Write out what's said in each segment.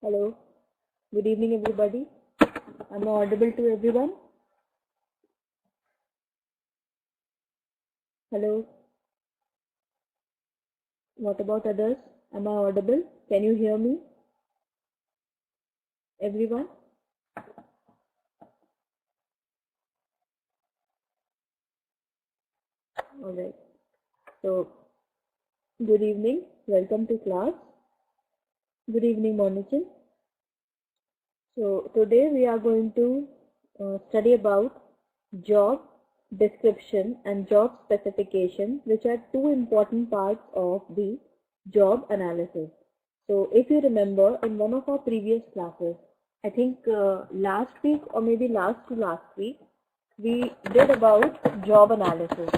Hello, good evening everybody. Am I audible to everyone? Hello, what about others? Am I audible? Can you hear me? Everyone? Alright, so good evening, welcome to class. Good evening, Monichin. So today we are going to study about job description and job specification, which are two important parts of the job analysis. So if you remember, in one of our previous classes, I think last week or maybe last to last week, we did about job analysis.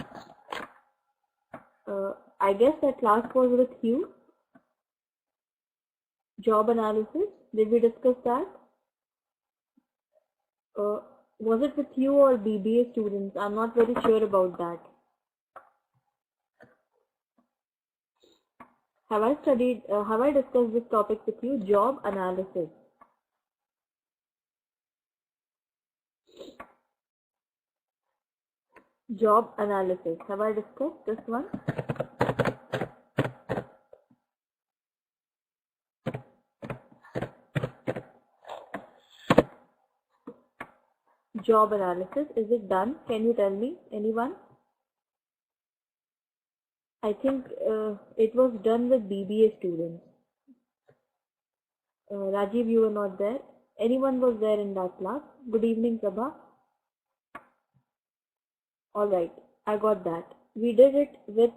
I guess that class was with you. Job analysis, did we discuss that? Was it with you or BBA students? I'm not very sure about that. Have I discussed this topic with you? Job analysis. Job analysis. Have I discussed this one? Job analysis, is it done? Can you tell me? Anyone? I think it was done with BBA students. Rajiv, you were not there. Anyone was there in that class? Good evening, Prabha. Alright, I got that. We did it with,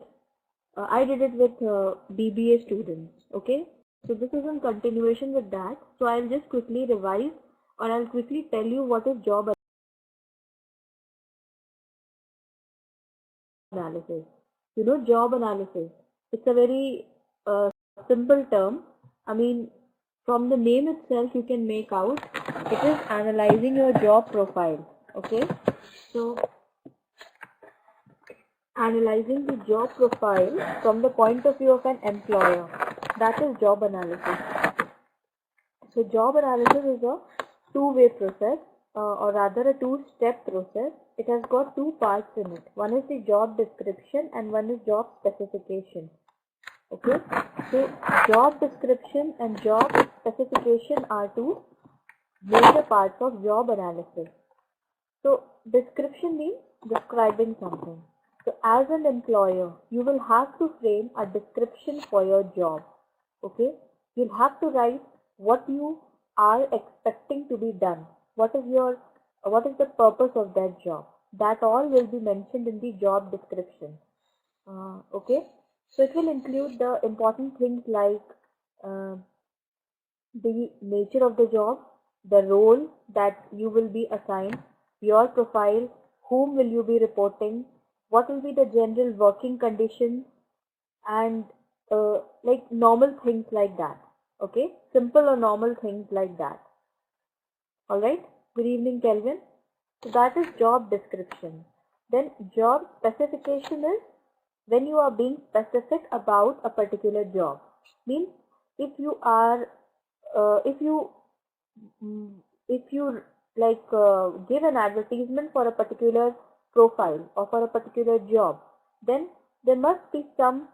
I did it with BBA students. Okay, so this is in continuation with that. So I'll just quickly revise, or I'll quickly tell you what is job analysis. You know, job analysis, it's a very simple term. I mean, from the name itself you can make out it is analyzing your job profile. Okay, so analyzing the job profile from the point of view of an employer, that is job analysis. So job analysis is a two-way process, or rather a two-step process. It has got two parts in it. One is the job description and one is job specification. Okay, so job description and job specification are two major parts of job analysis. So description means describing something. So as an employer, you will have to frame a description for your job. Okay, you'll have to write what you are expecting to be done. What is the purpose of that job? That all will be mentioned in the job description. Okay, so it will include the important things like the nature of the job, the role that you will be assigned, your profile, whom will you be reporting, what will be the general working conditions, and like normal things like that. Okay, simple or normal things like that. Alright, good evening Kelvin. So that is job description. Then job specification is when you are being specific about a particular job. Means if you are give an advertisement for a particular profile or for a particular job, then there must be some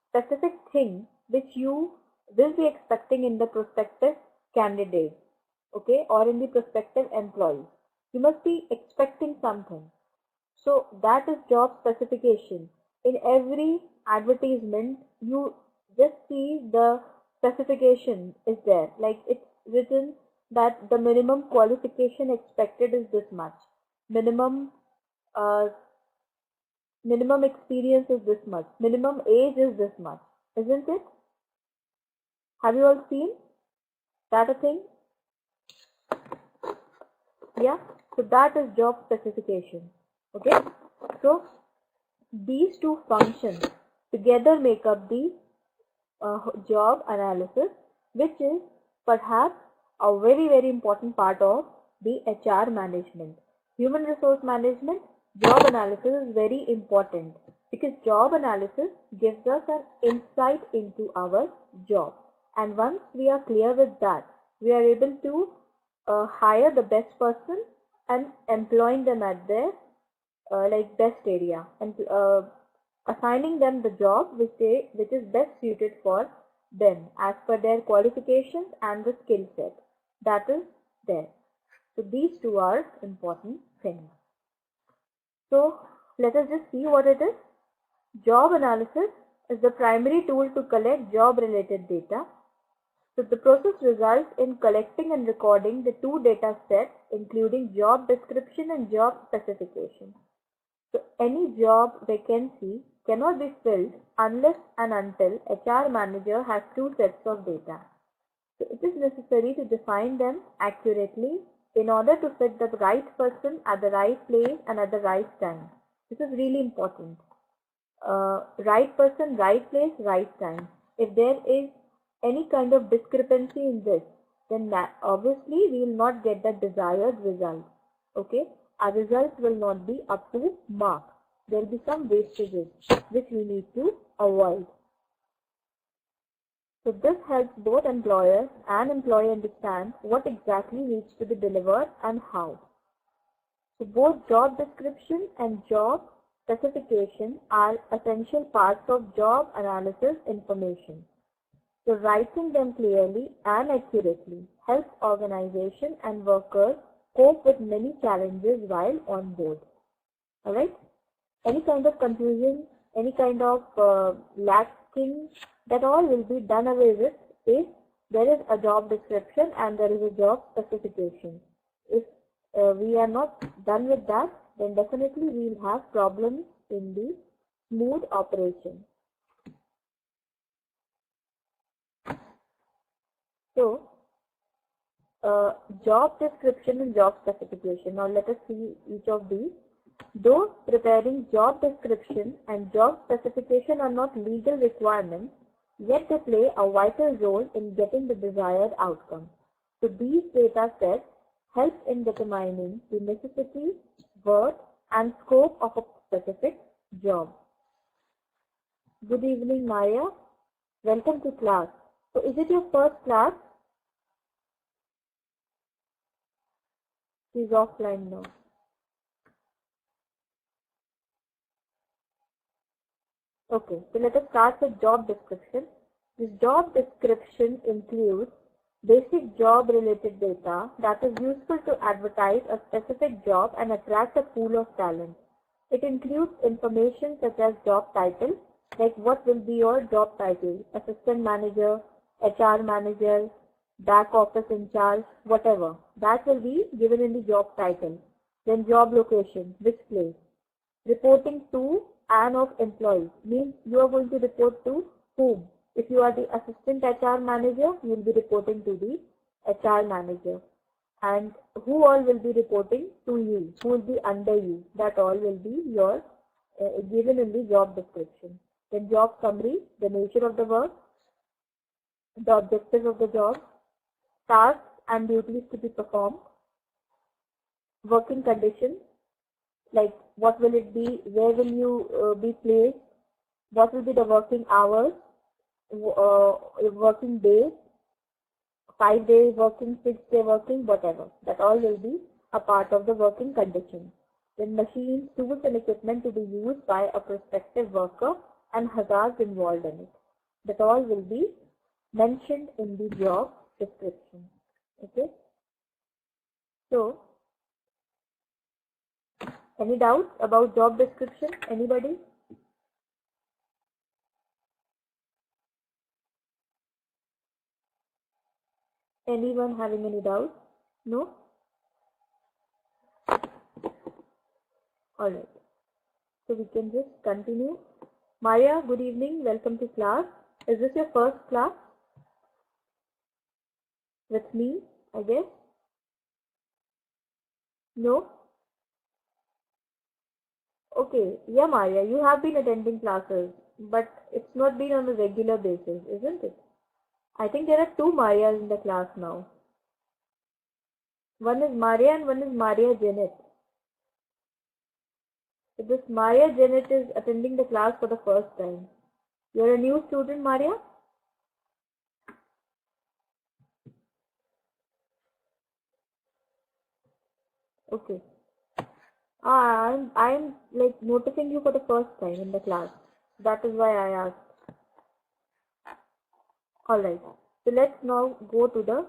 specific thing which you will be expecting in the prospective candidate, okay, or in the prospective employee. You must be expecting something. So that is job specification. In every advertisement, you just see the specification is there. Like it's written that the minimum qualification expected is this much. Minimum experience is this much. Minimum age is this much. Isn't it? Have you all seen that a thing? Yeah. So that is job specification. Okay. So these two functions together make up the job analysis, which is perhaps a very, very important part of the HR management. Human resource management, job analysis is very important because job analysis gives us an insight into our job. And once we are clear with that, we are able to hire the best person and employing them at their best area, and assigning them the job which is best suited for them as per their qualifications and the skill set that is there. So these two are important things. So let us just see what it is. Job analysis is the primary tool to collect job related data. So the process results in collecting and recording the two data sets, including job description and job specification. So any job vacancy cannot be filled unless and until HR manager has two sets of data. So it is necessary to define them accurately in order to fit the right person at the right place and at the right time. This is really important. Right person, right place, right time. If there is any kind of discrepancy in this, then obviously we will not get the desired result. Okay, our results will not be up to mark. There will be some wastages which we need to avoid. So this helps both employer and employee understand what exactly needs to be delivered and how. So both job description and job specification are essential parts of job analysis information. So writing them clearly and accurately helps organization and workers cope with many challenges while on board. Alright? Any kind of confusion, any kind of lacking, that all will be done away with if there is a job description and there is a job specification. If we are not done with that, then definitely we will have problems in the smooth operation. So, job description and job specification. Now let us see each of these. Though preparing job description and job specification are not legal requirements, yet they play a vital role in getting the desired outcome. So these data sets help in determining the necessity, worth, and scope of a specific job. Good evening, Maya. Welcome to class. So is it your first class? She's offline now. Okay, so let us start with job description. This job description includes basic job related data that is useful to advertise a specific job and attract a pool of talent. It includes information such as job title, like what will be your job title, assistant manager, HR manager, back office in charge, whatever. That will be given in the job title. Then job location, which place. Reporting to and of employees, means you are going to report to whom. If you are the assistant HR manager, you will be reporting to the HR manager. And who all will be reporting to you, who will be under you, that all will be your given in the job description. Then job summary, the nature of the work, the objectives of the job, tasks and duties to be performed, working conditions, like what will it be, where will you be placed, what will be the working hours, working days, 5 days working, 6 day working, whatever. That all will be a part of the working conditions. Then machines, tools and equipment to be used by a prospective worker and hazards involved in it. That all will be mentioned in the job description. Okay. So, any doubts about job description? Anybody? Anyone having any doubts? No? Alright. So we can just continue. Maya, good evening. Welcome to class. Is this your first class? With me, I guess? No? Okay. Yeah, Maya, you have been attending classes. but it's not been on a regular basis, isn't it? I think there are two Marias in the class now. One is Maria and one is Maria Janet. So this Maria Janet is attending the class for the first time. You're a new student, Maria? Okay. I'm like noticing you for the first time in the class. That is why I asked. Alright. So let's now go to the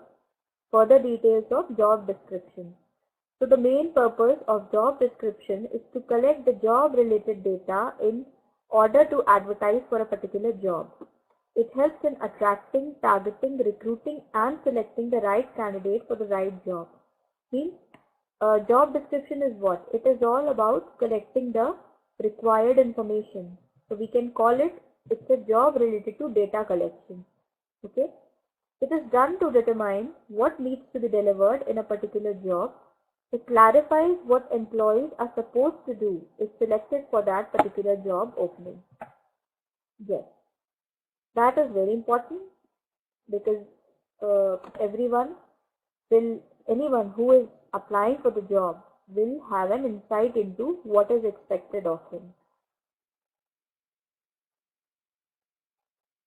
further details of job description. So the main purpose of job description is to collect the job related data in order to advertise for a particular job. It helps in attracting, targeting, recruiting and selecting the right candidate for the right job. Means job description is what? It is all about collecting the required information. So we can call it's a job related to data collection. Okay. It is done to determine what needs to be delivered in a particular job. It clarifies what employees are supposed to do if selected for that particular job opening. Yes, that is very important because anyone who is applying for the job will have an insight into what is expected of him.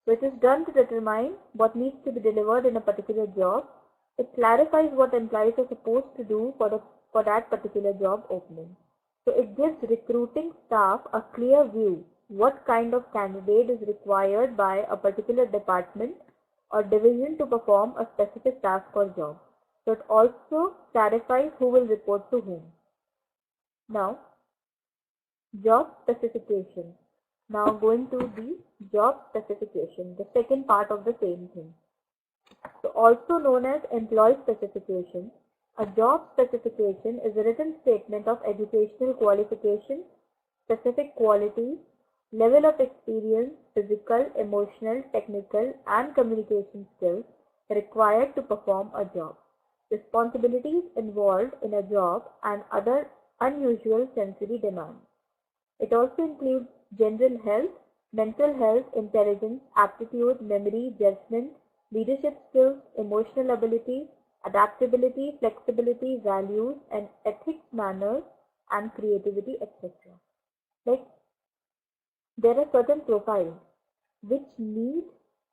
So it is done to determine what needs to be delivered in a particular job. It clarifies what employees are supposed to do for that particular job opening. So it gives recruiting staff a clear view what kind of candidate is required by a particular department or division to perform a specific task or job. So it also clarifies who will report to whom. Now, job specification. Now going to the job specification, the second part of the same thing. So also known as employee specification, a job specification is a written statement of educational qualification, specific qualities, level of experience, physical, emotional, technical and communication skills required to perform a job, responsibilities involved in a job and other unusual sensory demands. It also includes general health, mental health, intelligence, aptitude, memory, judgment, leadership skills, emotional ability, adaptability, flexibility, values and ethics, manners and creativity, etc. Like there are certain profiles which need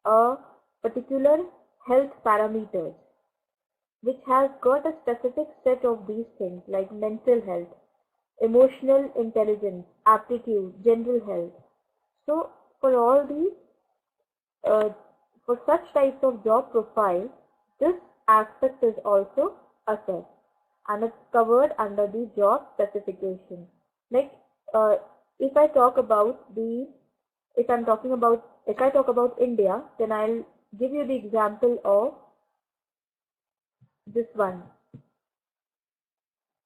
a particular health parameters which has got a specific set of these things like mental health, emotional intelligence, aptitude, general health. So for all these, for such types of job profiles, this aspect is also assessed and it's covered under the job specification. Like if I talk about India, then I'll give you the example of this one: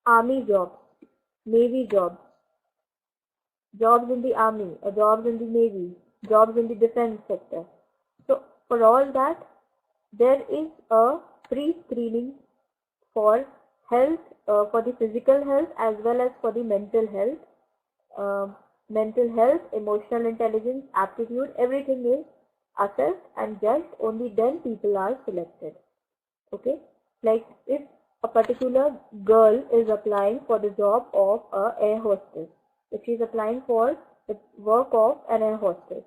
army jobs, navy jobs, jobs in the army, or jobs in the navy, jobs in the defense sector. So for all that, there is a pre-screening for health, for the physical health as well as for the mental health. Mental health, emotional intelligence, aptitude, everything is assessed and judged. Only then people are selected. Okay, like if a particular girl is applying for the job of an air hostess, if she is applying for the work of an air hostess,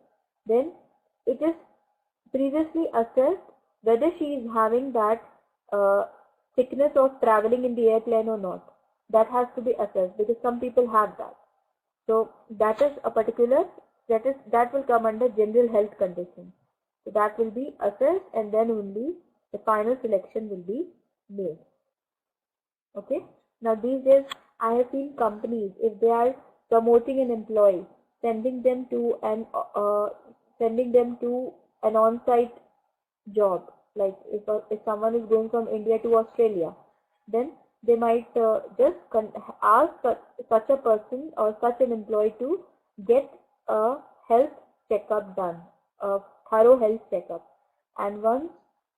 then it is previously assessed whether she is having that thickness of traveling in the airplane or not. That has to be assessed because some people have that. So that is a particular, that will come under general health condition. So that will be assessed and then only the final selection will be made. Okay. Now these days I have seen companies, if they are promoting an employee, sending them to an on-site job. Like if someone is going from India to Australia, then they might just ask such a person or such an employee to get a health checkup done, a thorough health checkup. And once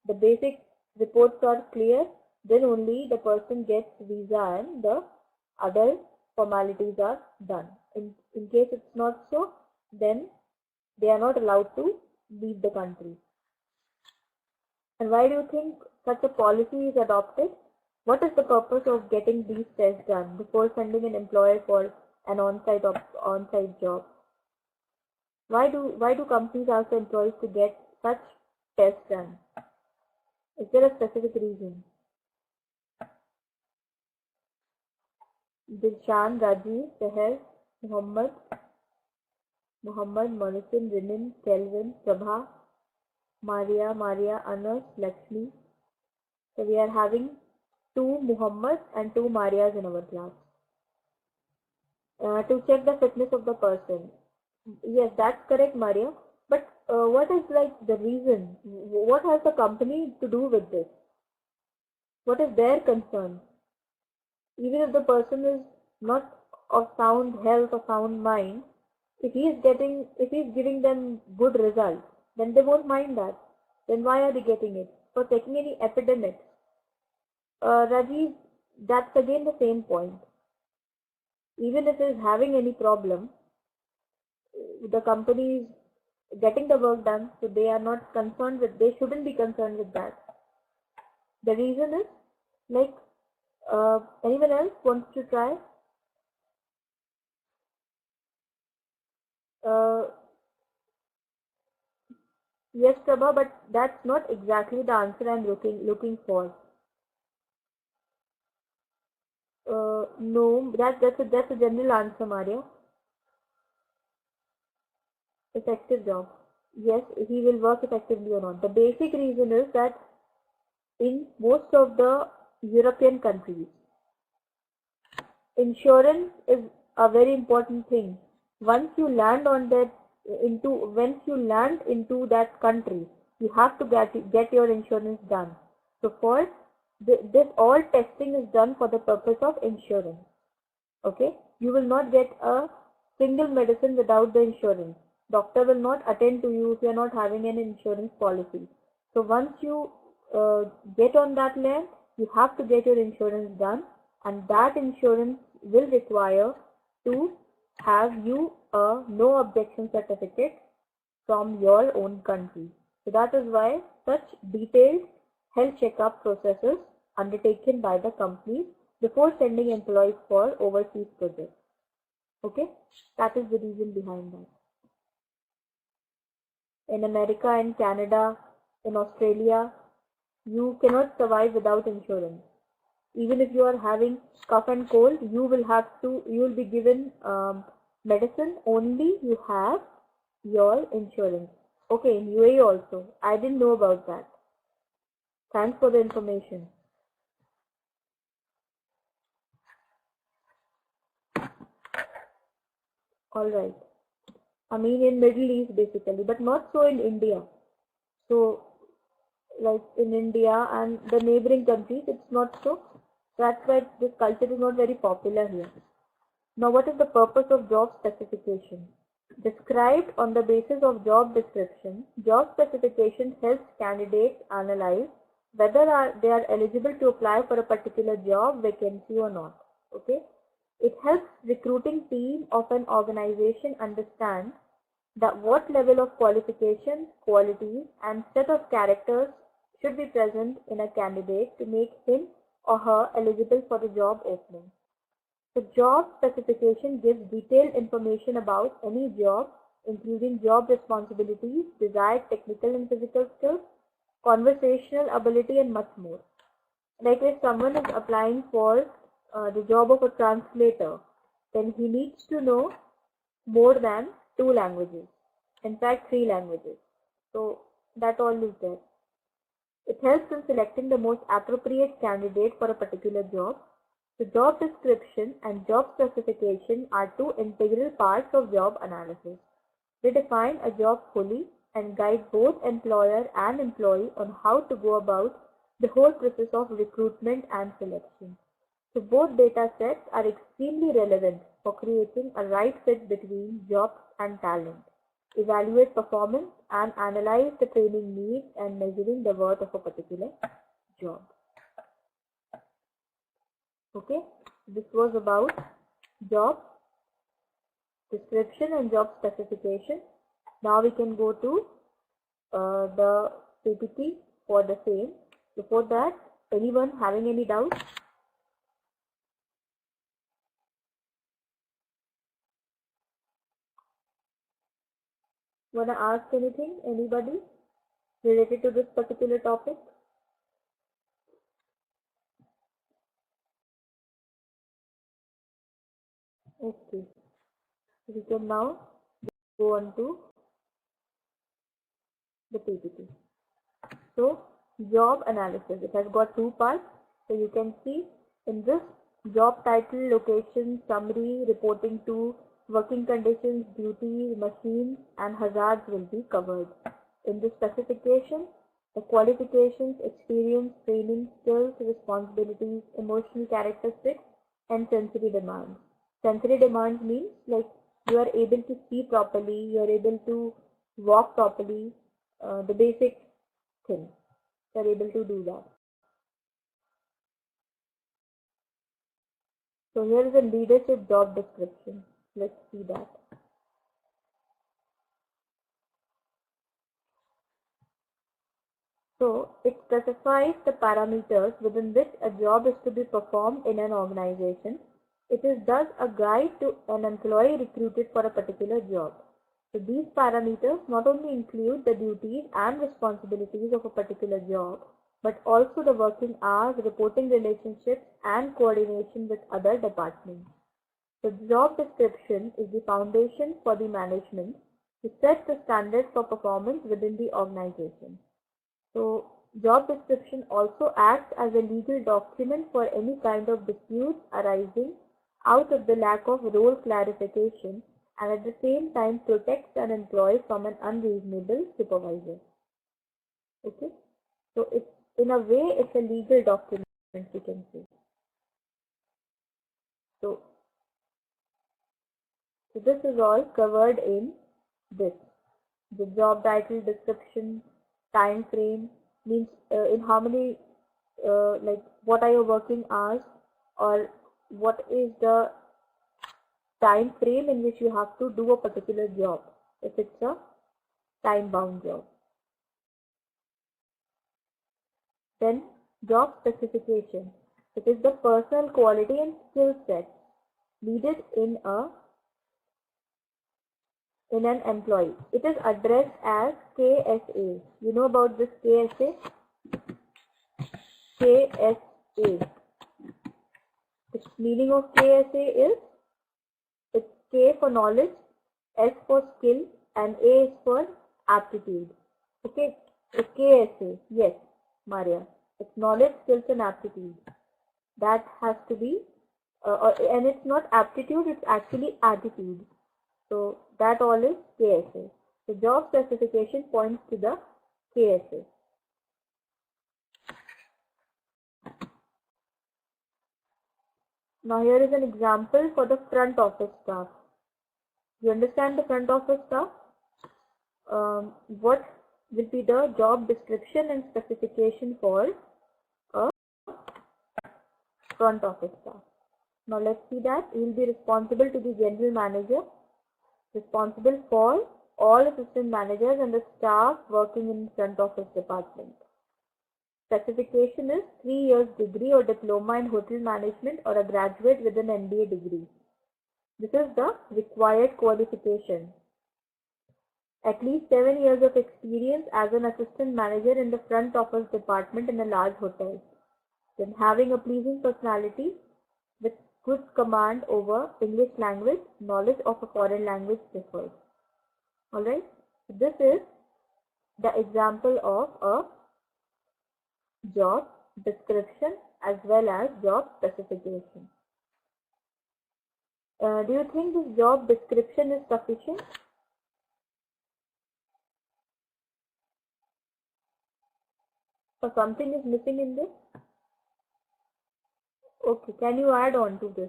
the basic reports are clear, then only the person gets visa and the other formalities are done. In case it's not so, then They are not allowed to leave the country. And why do you think such a policy is adopted? What is the purpose of getting these tests done before sending an employer for an on-site job? Why do companies ask the employees to get such tests done? Is there a specific reason? Dilshan, Rajiv, Seher, Muhammad, Monison, Rinin, Kelvin, Prabha, Maria, Anas, Lakshmi. So we are having 2 Muhammads and 2 Marias in our class. To check the fitness of the person. Yes, that's correct, Maria. But what is the reason? What has the company to do with this? What is their concern? Even if the person is not of sound health or sound mind, if he is giving them good results, then they won't mind that. Then why are they getting it? For checking any epidemics. Rajiv, that's again the same point. Even if he is having any problem, the company is getting the work done, so they shouldn't be concerned with that. The reason is anyone else wants to try? Yes, Prabha, but that's not exactly the answer I'm looking for. No, that's a general answer, Maria. Effective job. Yes, he will work effectively or not. The basic reason is that in most of the European countries, insurance is a very important thing. Once you land into that country, you have to get your insurance done. So for this all testing is done for the purpose of insurance. Okay, you will not get a single medicine without the insurance. Doctor will not attend to you if you are not having an insurance policy. So once you get on that land, you have to get your insurance done, and that insurance will require to have you a no objection certificate from your own country. So that is why such detailed health checkup processes undertaken by the companies before sending employees for overseas projects. Okay, that is the reason behind that. In America and Canada, in Australia, you cannot survive without insurance. Even if you are having cough and cold, you will be given medicine only you have your insurance. Okay, in UAE also. I didn't know about that. Thanks for the information. Alright. I mean in Middle East basically, but not so in India. So like in India and the neighboring countries, it's not so. That's why this culture is not very popular here. Now, what is the purpose of job specification? Described on the basis of job description, job specification helps candidates analyze whether they are eligible to apply for a particular job vacancy or not. Okay, it helps recruiting team of an organization understand that what level of qualifications, qualities, and set of characters should be present in a candidate to make him or her eligible for the job opening. The job specification gives detailed information about any job, including job responsibilities, desired technical and physical skills, conversational ability, and much more. Like if someone is applying for the job of a translator, then he needs to know more than 2 languages. In fact, 3 languages. So that all is there. It helps in selecting the most appropriate candidate for a particular job. The job description and job specification are 2 integral parts of job analysis. They define a job fully and guide both employer and employee on how to go about the whole process of recruitment and selection. So both data sets are extremely relevant for creating a right fit between jobs and talent. Evaluate performance and analyze the training needs and measuring the worth of a particular job. Okay, this was about job description and job specification. Now we can go to the PPT for the same. Before that, anyone having any doubts? Want to ask anything? Anybody related to this particular topic? Okay. We can now go on to the PPT. So, job analysis. It has got two parts. So you can see in this, job title, location, summary, reporting to, working conditions, duties, machines, and hazards will be covered. In the specification, the qualifications, experience, training, skills, responsibilities, emotional characteristics, and sensory demands. Sensory demands means like you are able to see properly, you are able to walk properly, the basic thing. You are able to do that. So here is a leadership job description. Let's see that. So it specifies the parameters within which a job is to be performed in an organization. It is thus a guide to an employee recruited for a particular job. So these parameters not only include the duties and responsibilities of a particular job, but also the working hours, reporting relationships, and coordination with other departments. The job description is the foundation for the management to set the standards for performance within the organization. So, job description also acts as a legal document for any kind of disputes arising out of the lack of role clarification, and at the same time protects an employee from an unreasonable supervisor. Okay, so it's in a way it's a legal document, you can say. So this is all covered in this. The job title, description, time frame, means in how many, like what are your working hours, or what is the time frame in which you have to do a particular job, if it's a time bound job. Then job specification. It is the personal quality and skill set needed in an employee. It is addressed as KSA. You know about this KSA? KSA. The meaning of KSA is, it's K for knowledge, S for skill, and A is for aptitude. Okay, so KSA, yes, Maria, it's knowledge, skills, and aptitude. That has to be, and it's not aptitude, it's actually attitude. So that all is KSA. The job specification points to the KSA. Now here is an example for the front office staff. You understand the front office staff? What will be the job description and specification for a front office staff? Now let's see that. He will be responsible to the general manager, responsible for all assistant managers and the staff working in front office department. Specification is 3 years degree or diploma in hotel management or a graduate with an MBA degree. This is the required qualification. At least 7 years of experience as an assistant manager in the front office department in a large hotel. Then having a pleasing personality with good command over English language, knowledge of a foreign language preferred. Alright, so this is the example of a job description as well as job specification. Do you think this job description is sufficient? Or something is missing in this? Okay, can you add on to this?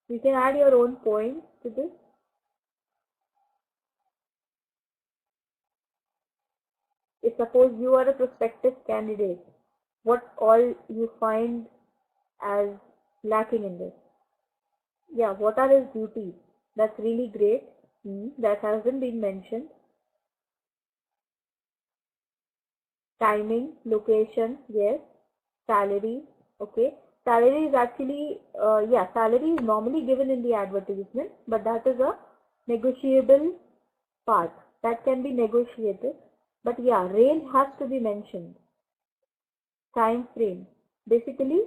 You can add your own points to this. If suppose you are a prospective candidate, what all you find as lacking in this? Yeah, what are his duties? That's really great. That hasn't been mentioned. Timing, location, yes. Salary, okay. Salary is actually, salary is normally given in the advertisement, but that is a negotiable part. That can be negotiated. But yeah, range has to be mentioned. Time frame. Basically,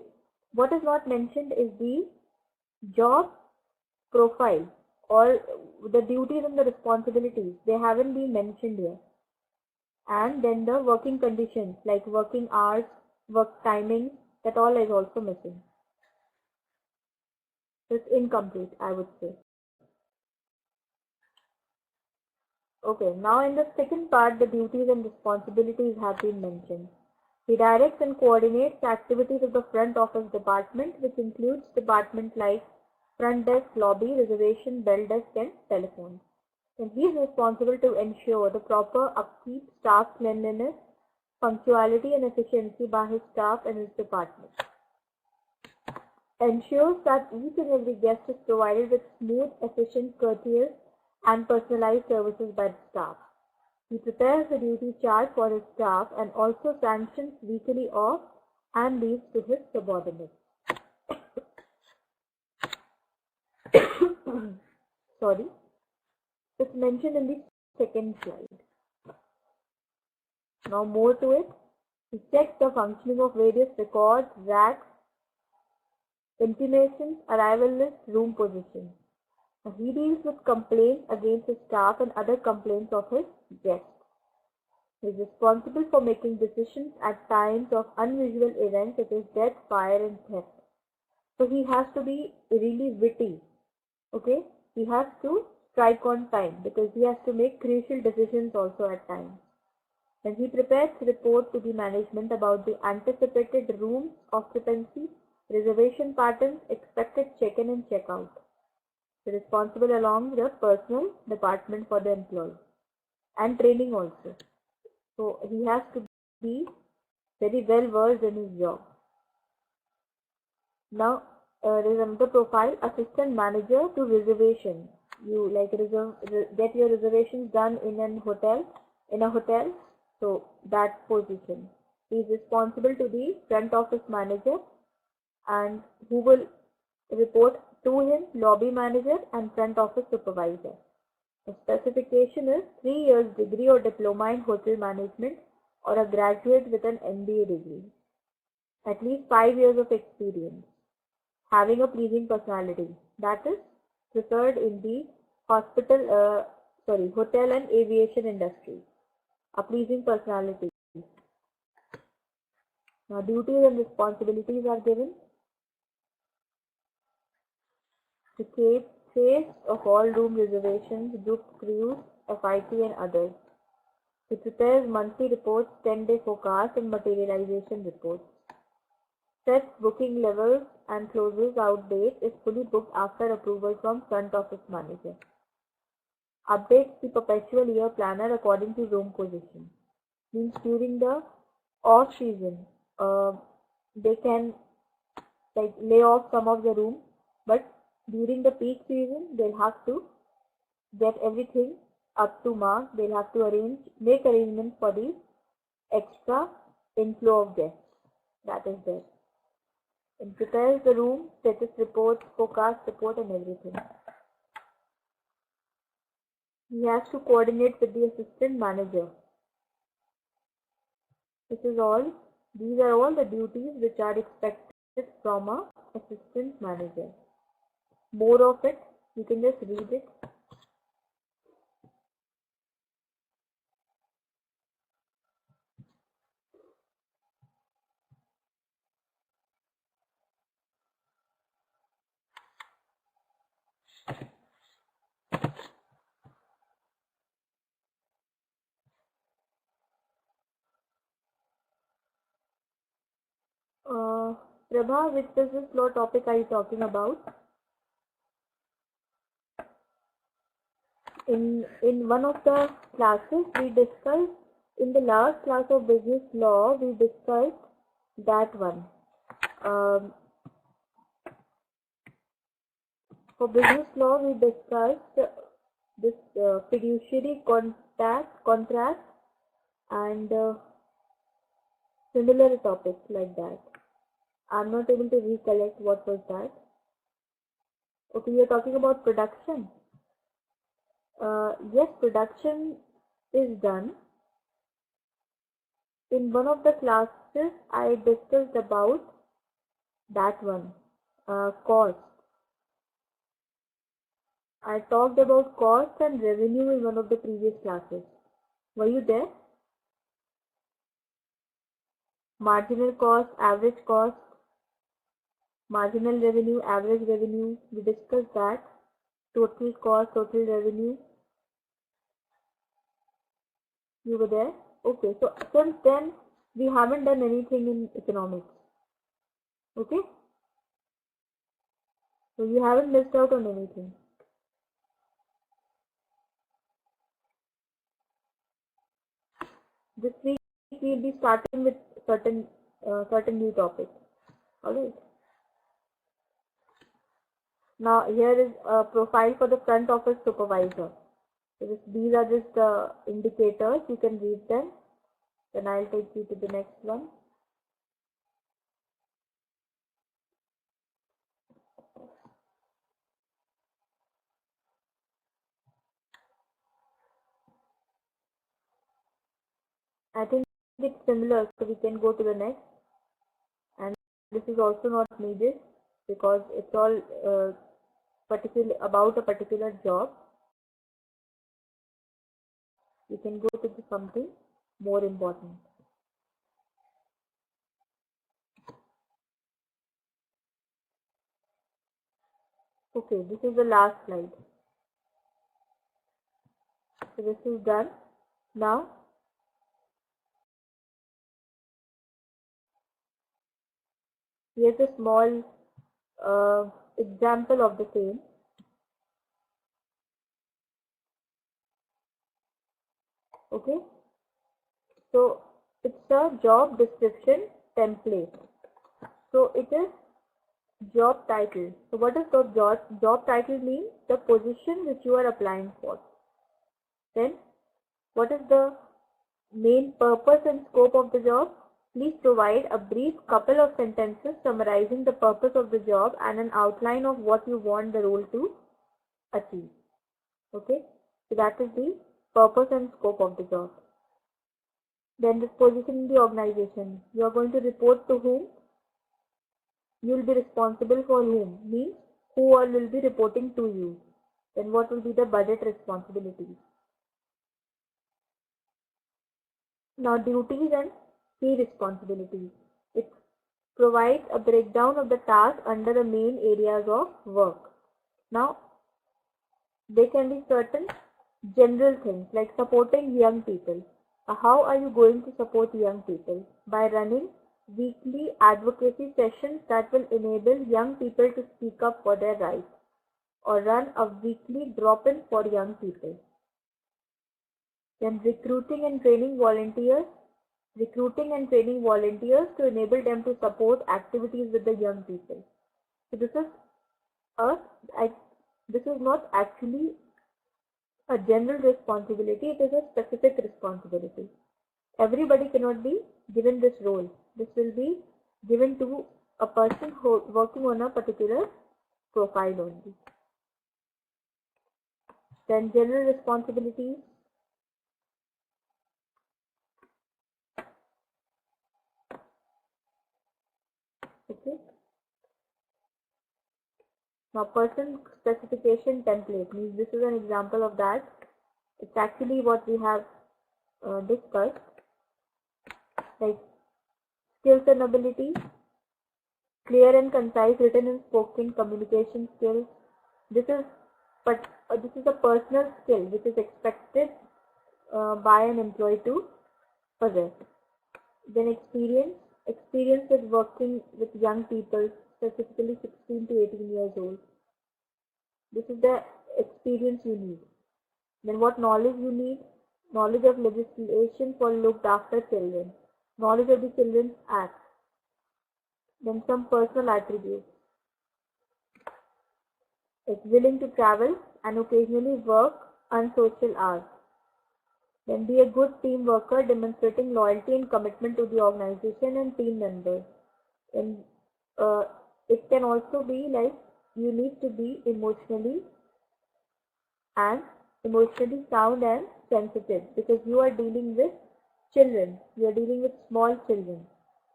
what is not mentioned is the job profile or the duties and the responsibilities. They haven't been mentioned here. And then the working conditions like working hours, work timing, that all is also missing. It's incomplete, I would say. Okay, now in the second part, the duties and responsibilities have been mentioned. He directs and coordinates the activities of the front office department, which includes departments like front desk, lobby, reservation, bell desk, and telephone. And he is responsible to ensure the proper upkeep, staff cleanliness, punctuality, and efficiency by his staff and his department. Ensures that each and every guest is provided with smooth, efficient, courteous, and personalized services by the staff. He prepares the duty chart for his staff and also sanctions weekly off and leaves to his subordinates. Sorry. It's mentioned in the second slide. Now more to it. He checks the functioning of various records, racks, intimations, arrival list, room position. He deals with complaints against his staff and other complaints of his guests. He is responsible for making decisions at times of unusual events such as death, fire, and theft. So he has to be really witty. Okay? He has to strike on time because he has to make crucial decisions also at times. And he prepares report to the management about the anticipated room occupancy, reservation patterns, expected check-in and check-out. He is responsible along with the personal department for the employee and training also. So he has to be very well versed in his job. Now there is another profile, assistant manager to reservation. You get your reservations done in a hotel. So that position. He is responsible to the front office manager and who will report to him, lobby manager and front office supervisor. The specification is 3 years degree or diploma in hotel management or a graduate with an MBA degree. At least 5 years of experience. Having a pleasing personality. That is preferred in the hotel and aviation industry. A pleasing personality. Now duties and responsibilities are given. To keep trace of all room reservations, group cruise, FIT and others. He prepares monthly reports, 10-day forecast and materialization reports. Sets booking levels and closes out date is fully booked after approval from front office manager. Updates the perpetual year planner according to room position. Means during the off season, they can lay off some of the rooms, but during the peak season, they'll have to get everything up to mark. They'll have to make arrangements for the extra inflow of guests. That is there. It prepares the room, status report, forecast report and everything. He has to coordinate with the assistant manager. This is all. These are all the duties which are expected from an assistant manager. More of it, you can just read it. Prabha, which business law topic are you talking about? In one of the classes we discussed, in the last class of business law, we discussed that one. For business law, we discussed this fiduciary contract and similar topics like that. I'm not able to recollect what was that. Okay, you're talking about production. Yes, production is done. In one of the classes, I discussed about that one, cost. I talked about cost and revenue in one of the previous classes. Were you there? Marginal cost, average cost, marginal revenue, average revenue, we discussed that. Total cost, total revenue. You were there? Okay, so since then we haven't done anything in economics. Okay? So you haven't missed out on anything. This week we will be starting with certain new topics. Alright. Now here is a profile for the front office supervisor. So these are just the indicators. You can read them. Then I'll take you to the next one. I think it's similar, so we can go to the next. And this is also not needed because it's all about a particular job. You can go to something more important. Okay, this is the last slide. So this is done. Now here's a small example of the same. Okay, so it's a job description template. So it is job title. So what does the job title mean? The position which you are applying for. Then what is the main purpose and scope of the job? Please provide a brief couple of sentences summarizing the purpose of the job and an outline of what you want the role to achieve. Okay, so that is the purpose and scope of the job. Then this position in the organization. You are going to report to whom? You will be responsible for whom? Means who all will be reporting to you. Then what will be the budget responsibilities? Now duties and key responsibilities. It provides a breakdown of the task under the main areas of work. Now there can be certain general things like supporting young people. How are you going to support young people? By running weekly advocacy sessions that will enable young people to speak up for their rights, or run a weekly drop-in for young people. Then recruiting and training volunteers to enable them to support activities with the young people. So this is not actually a general responsibility, it is a specific responsibility. Everybody cannot be given this role. This will be given to a person who working on a particular profile only. Then general responsibilities. Okay. Now person specification template means this is an example of that. It's actually what we have discussed, like skills and abilities, clear and concise written and spoken communication skills. This is a personal skill which is expected by an employee to possess. Then experience with working with young people, specifically 16 to 18 years old. This is the experience you need. Then what knowledge you need? Knowledge of legislation for looked after children. Knowledge of the Children's Act. Then some personal attributes. It's willing to travel and occasionally work unsocial hours. Then be a good team worker, demonstrating loyalty and commitment to the organization and team members. And it can also be like you need to be emotionally sound and sensitive, because you are dealing with children, you are dealing with small children.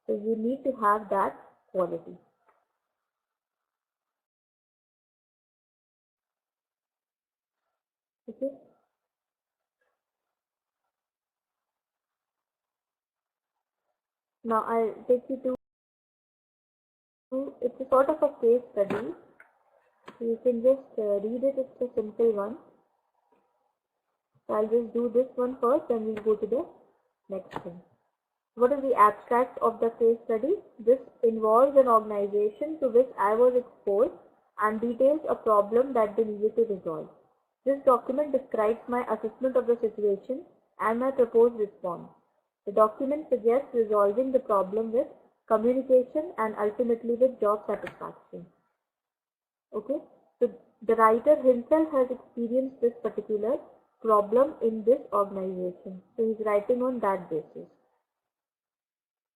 So you need to have that quality. Okay. Now I'll take you to, it's a sort of a case study. You can just read it, it's a simple one. So I'll just do this one first, then we'll go to the next thing. What is the abstract of the case study? This involves an organization to which I was exposed and details a problem that they needed to resolve. This document describes my assessment of the situation and my proposed response. The document suggests resolving the problem with communication and ultimately with job satisfaction. Okay, so the writer himself has experienced this particular problem in this organization, so he's writing on that basis.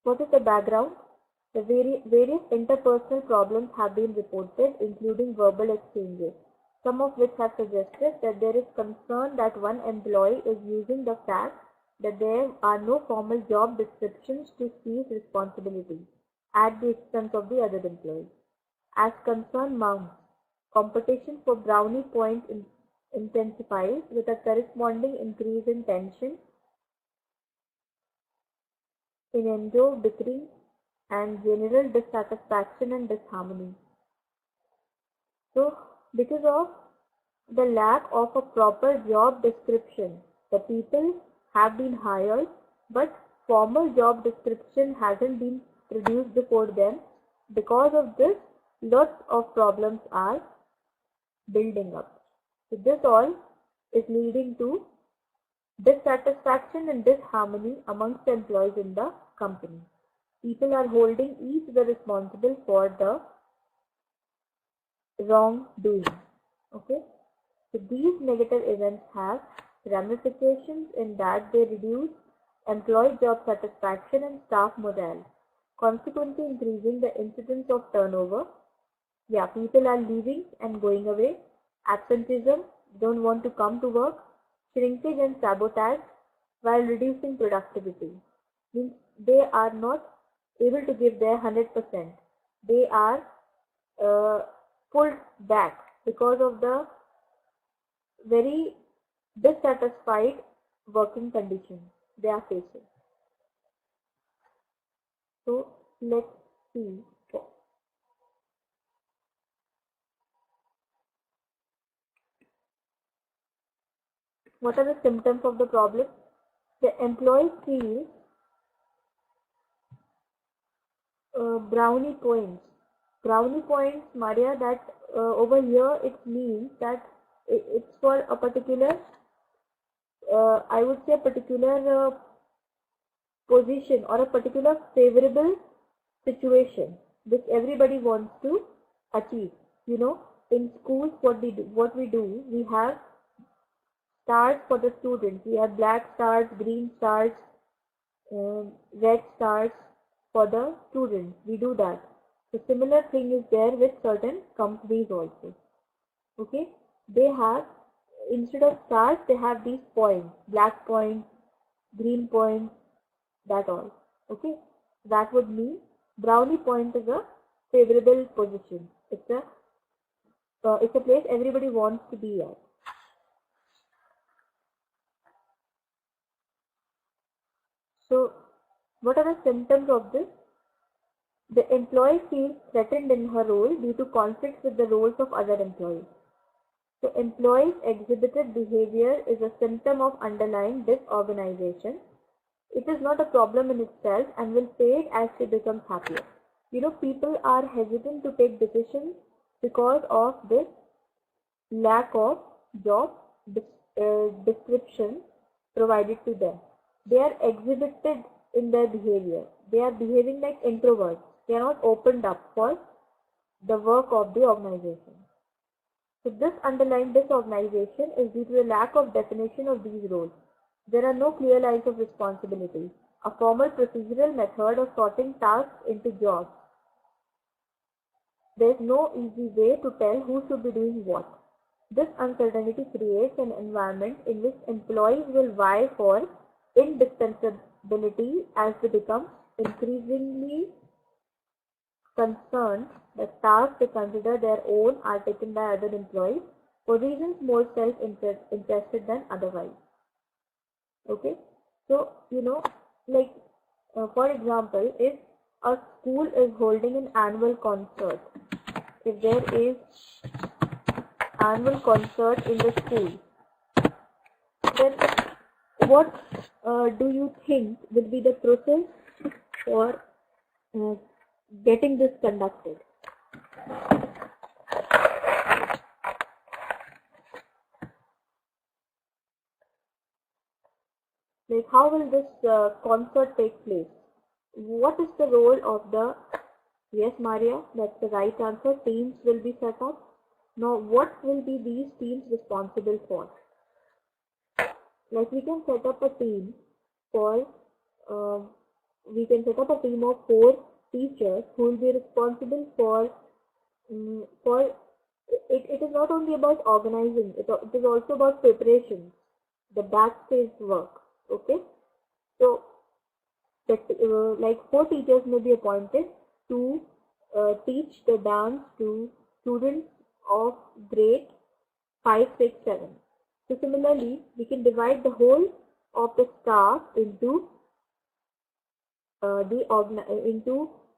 What is the background? The various interpersonal problems have been reported, including verbal exchanges, some of which have suggested that there is concern that one employee is using the fact that there are no formal job descriptions to seize responsibility at the expense of the other employees. As concern mounts, competition for brownie points intensifies with a corresponding increase in tension, innuendo, bickering, and general dissatisfaction and disharmony. So, because of the lack of a proper job description, the people have been hired, but formal job description hasn't been produced before them. Because of this, lots of problems are building up. So this all is leading to dissatisfaction and disharmony amongst the employees in the company. People are holding each the responsible for the wrongdoing. Okay, so these negative events have ramifications in that they reduce employee job satisfaction and staff morale, consequently increasing the incidence of turnover. Yeah, people are leaving and going away. Absenteeism, don't want to come to work. Shrinkage and sabotage, while reducing productivity. Means they are not able to give their 100%. They are pulled back because of the very dissatisfied working conditions they are facing. So let's see. What are the symptoms of the problem? The employee feels brownie points. Brownie points, Maria, that over here it means that it's for a particular, I would say a particular position or a particular favorable situation which everybody wants to achieve. You know, in schools what we do, we have stars for the students. We have black stars, green stars, red stars for the students. We do that. The similar thing is there with certain companies also. Okay, they have, instead of stars, they have these points, black points, green points, that all. Okay, that would mean brownie point is a favorable position. It's a place everybody wants to be at. So, what are the symptoms of this? The employee feels threatened in her role due to conflicts with the roles of other employees. So, employees' exhibited behavior is a symptom of underlying disorganization. It is not a problem in itself and will fade as she becomes happier. You know, people are hesitant to take decisions because of this lack of job description provided to them. They are exhibited in their behavior. They are behaving like introverts. They are not opened up for the work of the organization. So this underlying disorganization is due to the lack of definition of these roles. There are no clear lines of responsibility, a formal procedural method of sorting tasks into jobs. There is no easy way to tell who should be doing what. This uncertainty creates an environment in which employees will vie for indispensability as they become increasingly concerned that tasks they consider their own are taken by other employees for reasons more self-interested than otherwise. Okay, so for example, if a school is holding an annual concert, if there is annual concert in the school, then what do you think will be the process for getting this conducted? Like, how will this concert take place? What is the role of the, yes Maria, that's the right answer, teams will be set up. Now what will be these teams responsible for? Like, we can set up a team for, we can set up a team of 4 teachers who will be responsible for it is not only about organizing, it is also about preparation, the backstage work. Okay, so that, like 4 teachers may be appointed to teach the dance to students of grade 5, 6, 7. So similarly, we can divide the whole of the staff into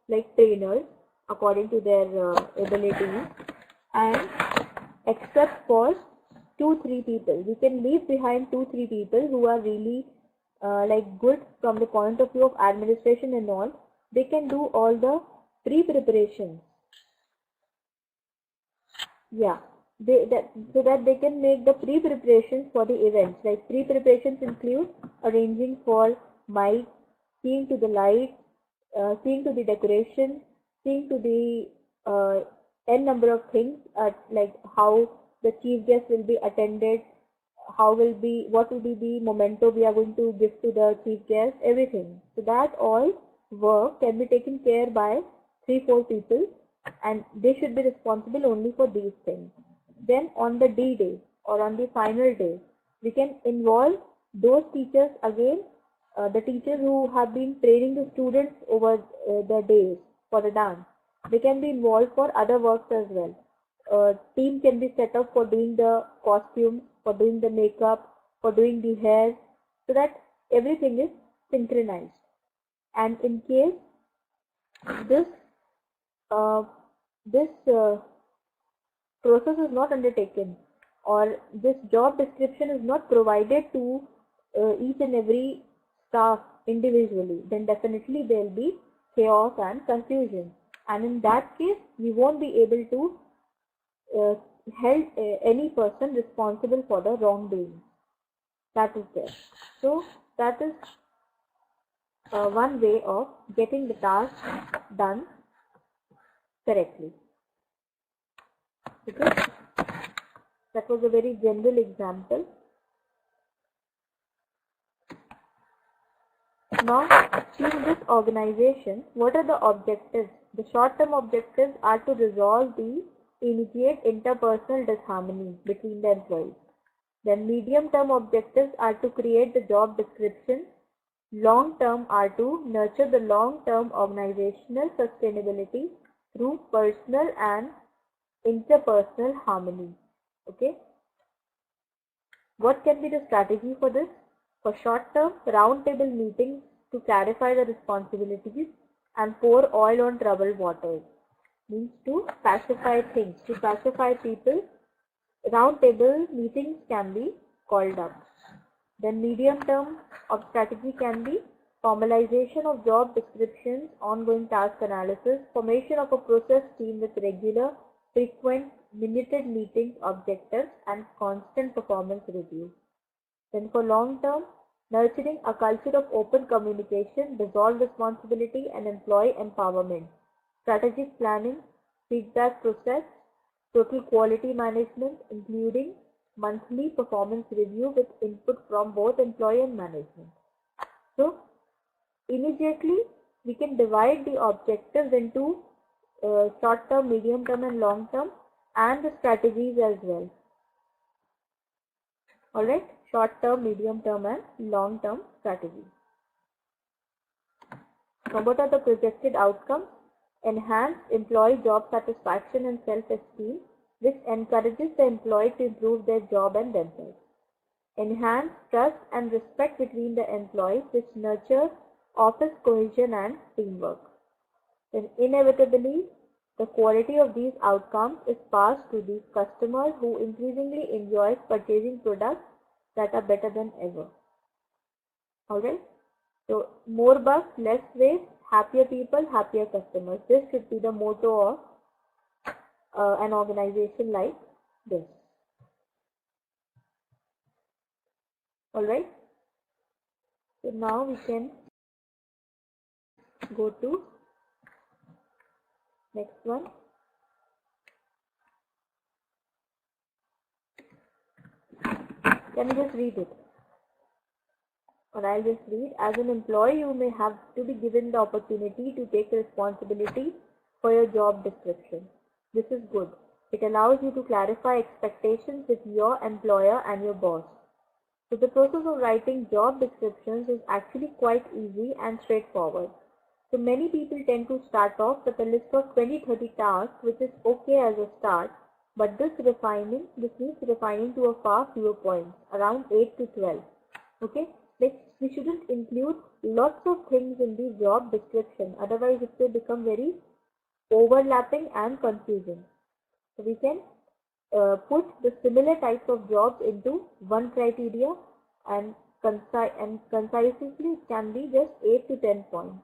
like trainers according to their abilities, and except for 2-3 people, we can leave behind 2-3 people who are really good from the point of view of administration and all. They can do all the pre-preparations. Yeah, so that they can make the pre-preparations for the events. Like, pre-preparations include arranging for mic, seeing to the light, seeing to the decoration, seeing to the n number of things, like how the chief guest will be attended, what will be the memento we are going to give to the chief guest, everything. So that all work can be taken care by 3-4 people, and they should be responsible only for these things. Then on the D-Day or on the final day, we can involve those teachers again, the teachers who have been training the students over the days for the dance. They can be involved for other works as well. Team can be set up for doing the costumes, for doing the makeup, for doing the hair, so that everything is synchronized. And in case this process is not undertaken, or this job description is not provided to each and every staff individually, then definitely there will be chaos and confusion. And in that case, we won't be able to held any person responsible for the wrongdoing that is there. So that is one way of getting the task done correctly. Okay, that was a very general example. Now, in this organization, what are the objectives? The short-term objectives are to resolve the immediate interpersonal disharmony between the employees. Then medium-term objectives are to create the job description. Long-term are to nurture the long-term organizational sustainability through personal and interpersonal harmony. Okay. What can be the strategy for this? For short-term, round-table meetings to clarify the responsibilities and pour oil on troubled waters. Means to pacify things, to pacify people. Round-table meetings can be called up. Then medium-term of strategy can be formalization of job descriptions, ongoing task analysis, formation of a process team with regular, frequent, minuted meetings, objectives, and constant performance review. Then for long-term, nurturing a culture of open communication, dissolve responsibility, and employee empowerment. strategic planning, feedback process, total quality management, including monthly performance review with input from both employee and management. So, immediately we can divide the objectives into short term, medium term and long term, and the strategies as well. Alright, short term, medium term and long term strategies. Now, what are the projected outcomes? Enhanced employee job satisfaction and self-esteem, which encourages the employee to improve their job and themselves. Enhanced trust and respect between the employees, which nurtures office cohesion and teamwork. Then inevitably, the quality of these outcomes is passed to the customers, who increasingly enjoy purchasing products that are better than ever. Alright, so more bucks, less waste, happier people, happier customers. This should be the motto of an organization like this. Alright, so now we can go to next one. Can you just read it? Or I'll just read. As an employee, you may have to be given the opportunity to take responsibility for your job description. This is good. It allows you to clarify expectations with your employer and your boss. So the process of writing job descriptions is actually quite easy and straightforward. So many people tend to start off with a list of 20-30 tasks, which is okay as a start, but this needs refining to a far fewer points, around 8 to 12. Okay, we shouldn't include lots of things in the job description, otherwise it will become very overlapping and confusing. So we can put the similar types of jobs into one criteria, and concisely it can be just 8 to 10 points.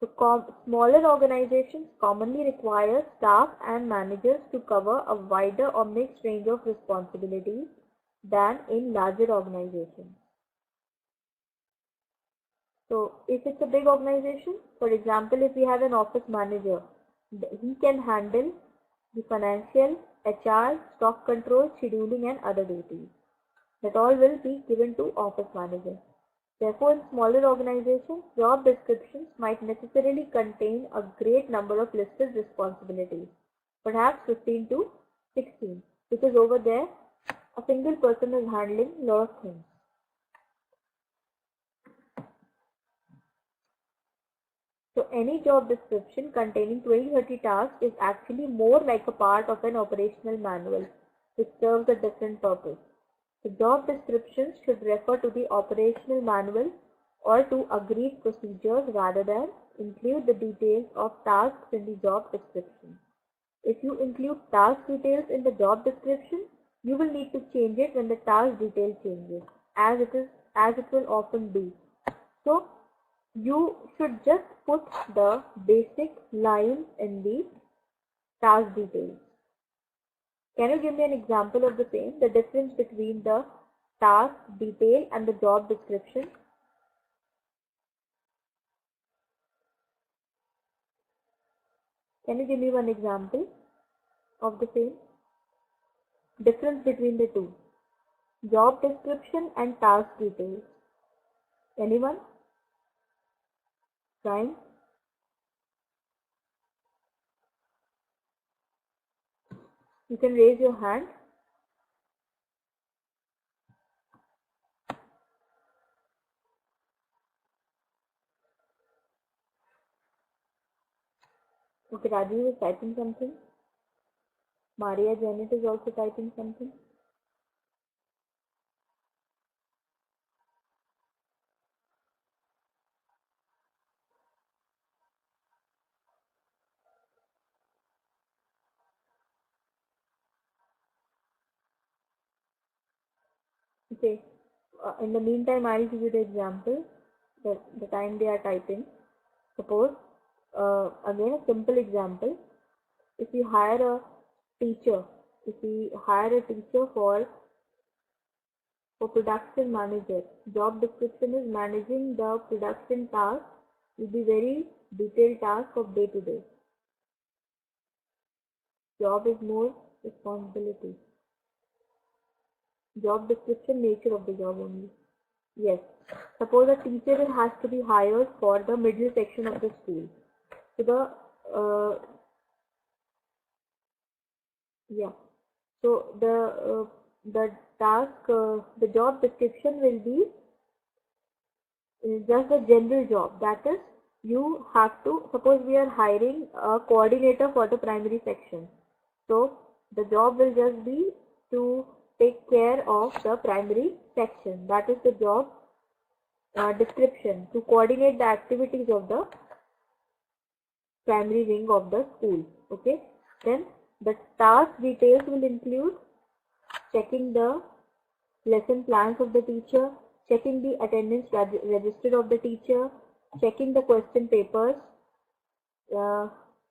So smaller organizations commonly require staff and managers to cover a wider or mixed range of responsibilities than in larger organizations. So if it's a big organization, for example, if we have an office manager, he can handle the financial, HR, stock control, scheduling and other duties. That all will be given to office manager. Therefore, in smaller organizations, job descriptions might necessarily contain a great number of listed responsibilities, perhaps 15 to 16, because over there a single person is handling a lot of things. So any job description containing 20-30 tasks is actually more like a part of an operational manual, which serves a different purpose. The job descriptions should refer to the operational manual or to agreed procedures rather than include the details of tasks in the job description. If you include task details in the job description, you will need to change it when the task detail changes, as it will often do. So you should just put the basic lines in the task details. Can you give me an example of the same, the difference between the task detail and the job description? Can you give me one example of the same? Difference between the two, job description and task details. Anyone? Fine. You can raise your hand. Okay, Rajiv is typing something. Maria Janet is also typing something. Okay, in the meantime, I'll give you the example, the time they are typing. Suppose, again a simple example, if you hire a teacher, for production manager, job description is managing the production task will be very detailed task of day to day. Job is more responsibility. Job description, nature of the job only. Yes. Suppose a teacher has to be hired for the middle section of the school. So the task, the job description will be just a general job. That is, you have to, suppose we are hiring a coordinator for the primary section. So the job will just be to take care of the primary section. That is the job description, to coordinate the activities of the primary wing of the school. Okay. Then the task details will include checking the lesson plans of the teacher, checking the attendance register of the teacher, checking the question papers,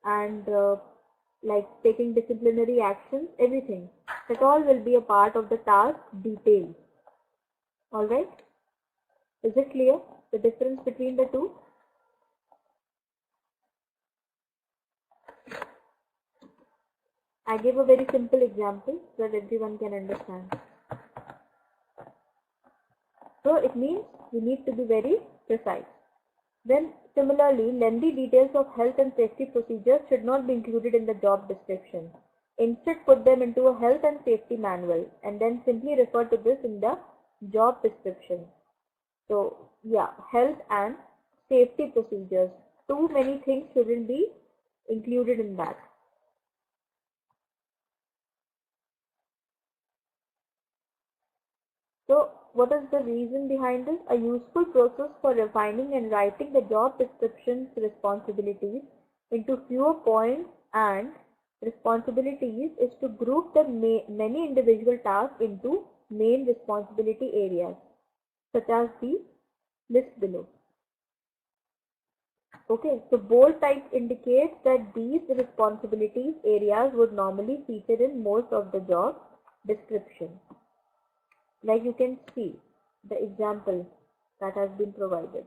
and like taking disciplinary actions, everything. That all will be a part of the task details. Alright? Is it clear, the difference between the two? I gave a very simple example so that everyone can understand. So it means we need to be very precise. Then similarly, lengthy details of health and safety procedures should not be included in the job description. Instead, put them into a health and safety manual and then simply refer to this in the job description. So yeah, health and safety procedures. Too many things shouldn't be included in that. So what is the reason behind this? A useful process for refining and writing the job description's responsibilities into fewer points and responsibilities is to group the many individual tasks into main responsibility areas, such as the list below. Okay, so bold type indicates that these responsibilities areas would normally feature in most of the job description. Like you can see the example that has been provided.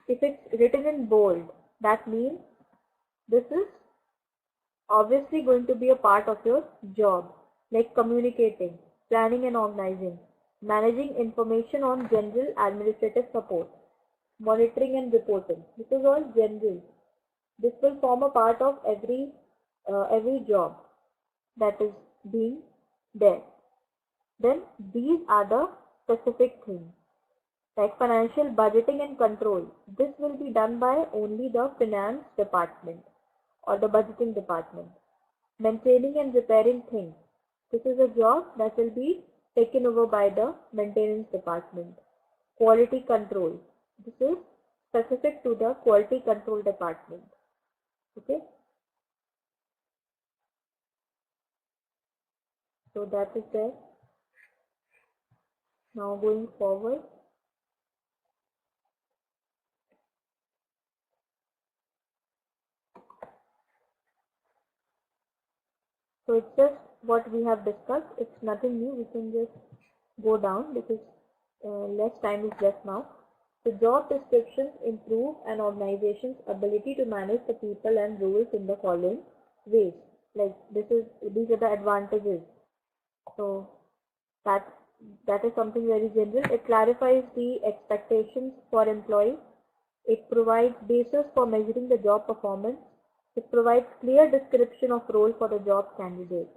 If it's written in bold, that means this is obviously going to be a part of your job, like communicating, planning and organizing, managing information on general administrative support, monitoring and reporting. This is all general. This will form a part of every job that is being there. Then these are the specific things, like financial budgeting and control. This will be done by only the finance department or the budgeting department. Maintaining and repairing things. This is a job that will be taken over by the maintenance department. Quality control. This is specific to the quality control department. Okay. So that is there. Now going forward. So it's just what we have discussed. It's nothing new. We can just go down because less time is left now. The job descriptions improve an organization's ability to manage the people and roles in the following ways. Like these are the advantages. So that is something very general. It clarifies the expectations for employees. It provides basis for measuring the job performance. It provides clear description of role for the job candidate.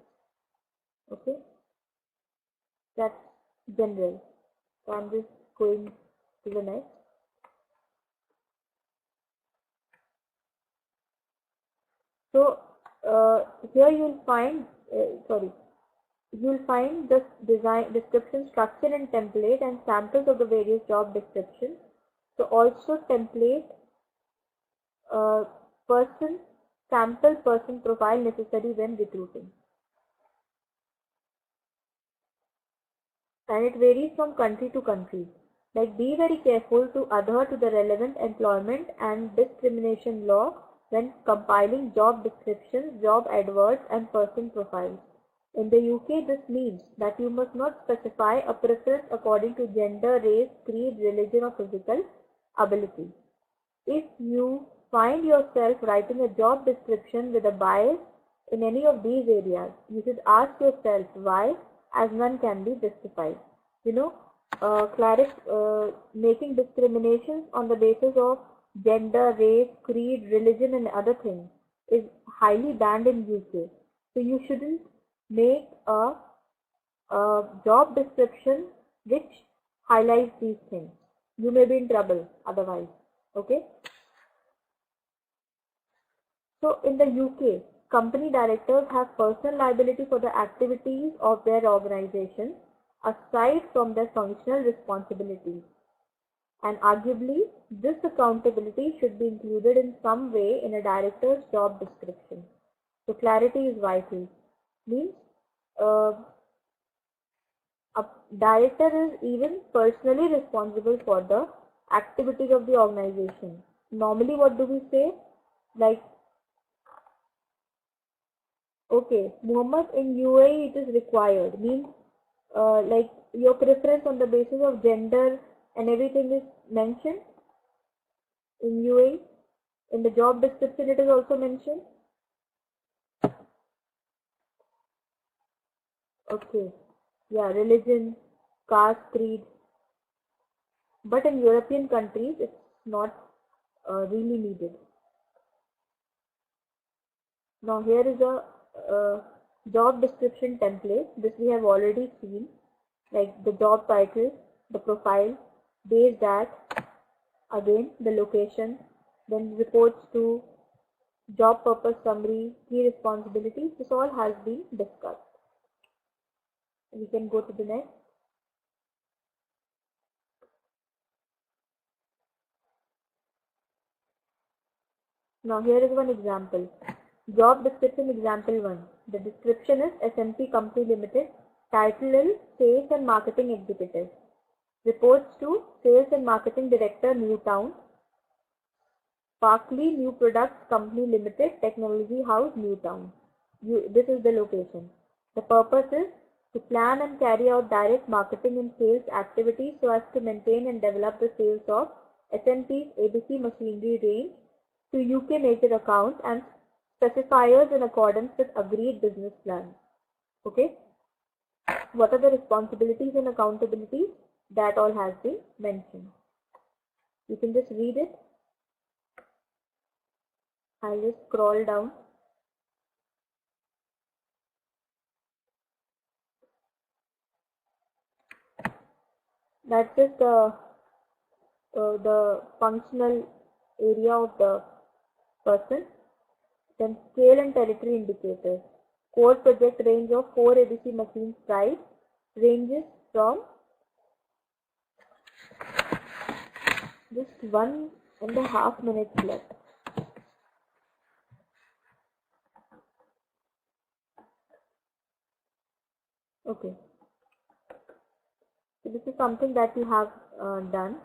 Okay, that's general. So I'm just going to the next. So here you'll find you'll find the design description structure and template and samples of the various job descriptions. So also template sample person profile necessary when recruiting. And it varies from country to country. Like be very careful to adhere to the relevant employment and discrimination law when compiling job descriptions, job adverts and person profiles. In the UK, this means that you must not specify a preference according to gender, race, creed, religion or physical ability. If you find yourself writing a job description with a bias in any of these areas, you should ask yourself why, as none can be justified. Making discriminations on the basis of gender, race, creed, religion and other things is highly banned in UK. So you shouldn't make a job description which highlights these things. You may be in trouble otherwise. Okay. So in the UK, company directors have personal liability for the activities of their organization aside from their functional responsibilities. And arguably, this accountability should be included in some way in a director's job description. So clarity is vital. Means a director is even personally responsible for the activities of the organization. Normally, what do we say? Like, okay, Muhammad, in UAE it is required. Means like your preference on the basis of gender and everything is mentioned in UAE. In the job description it is also mentioned. Okay, yeah, religion, caste, creed. But in European countries it's not really needed. Now here is a job description template. This we have already seen, like the job title, the profile, based at, again the location, then reports to, job purpose summary, key responsibilities. This all has been discussed. We can go to the next. Now here is one example. Job description example 1. The description is SMP Company Limited. Title is Sales and Marketing Executive. Reports to Sales and Marketing Director, Newtown. Parkley New Products Company Limited, Technology House, Newtown. This is the location. The purpose is to plan and carry out direct marketing and sales activities so as to maintain and develop the sales of SMP's ABC machinery range to UK major accounts and specifiers in accordance with agreed business plan. Okay. What are the responsibilities and accountabilities? That all has been mentioned. You can just read it. I'll just scroll down. That's just the functional area of the person. Then scale and territory indicators. Core project range of 4 ABC machines price ranges from just 1.5 minutes left. Okay. So this is something that you have done.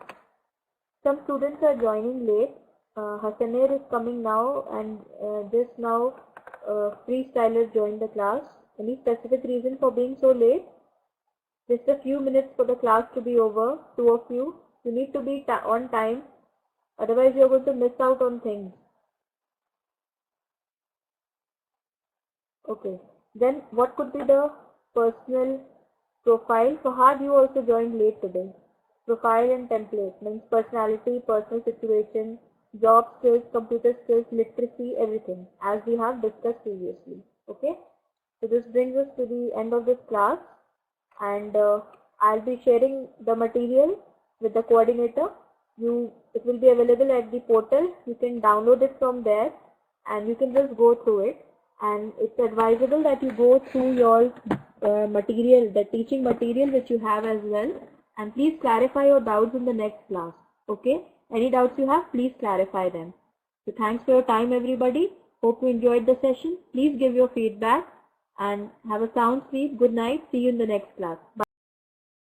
Some students are joining late. Hassaner is coming now, and just now freestylers joined the class. Any specific reason for being so late? Just a few minutes for the class to be over. 2 of you. You need to be on time. Otherwise, you are going to miss out on things. Okay. Then what could be the personal profile? Fahad, you also joined late today. Profile and template means personality, personal situation, job skills, computer skills, literacy, everything, as we have discussed previously. Okay. So this brings us to the end of this class, and I'll be sharing the material with the coordinator. It will be available at the portal. You can download it from there and you can just go through it. And it's advisable that you go through your material, the teaching material which you have as well. And please clarify your doubts in the next class. Okay. Any doubts you have, please clarify them. So thanks for your time, everybody. Hope you enjoyed the session. Please give your feedback and have a sound sleep. Good night. See you in the next class. Bye.